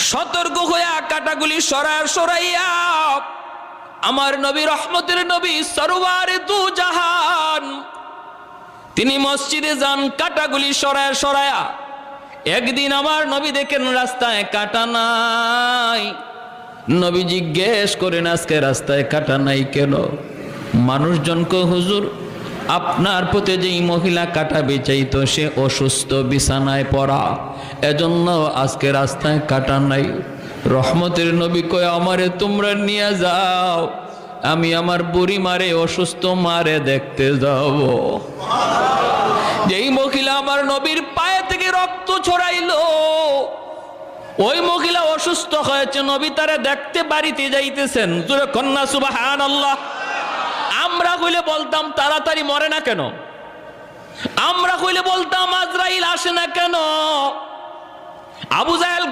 সতর্ক হইয়া কাটাগুলি সরাইয়া আমার নবী, রহমতের নবী, সরওয়ারে দু জাহান, তিনি মসজিদে যান কাটাগুলি সরায়া। একদিন আমার নবী দেখেন রাস্তায় কাটা নাই। নবী জিজ্ঞেস করেন, আজকে রাস্তায় কাটা নাই কেন? মানুষজন কয়, হুজুর আপনার প্রতি যেই মহিলা কাটা বেচাইতো সে অসুস্থ, বিছানায় পড়া, এজন্য আজকে রাস্তায় কাটা নাই। রহমতের নবী কয়, আমারে তোমরা নিয়ে যাও, আমি আমার বুড়ি মারে, অসুস্থ মারে দেখতে যাব। যেই মহিলা আমার নবীর পায়ে থেকে রক্ত ছড়াইলো, ওই মহিলা অসুস্থ হয়েছে, নবী তারে দেখতে বাড়িতে যাইতেছেন। জোরে কন্যা সুবহানাল্লাহ। আমরা কইলে বলতাম তাড়াতাড়ি মরে না কেন? আমরা কইলে বলতাম আজরাইল আসে না কেন? আবু জাহেল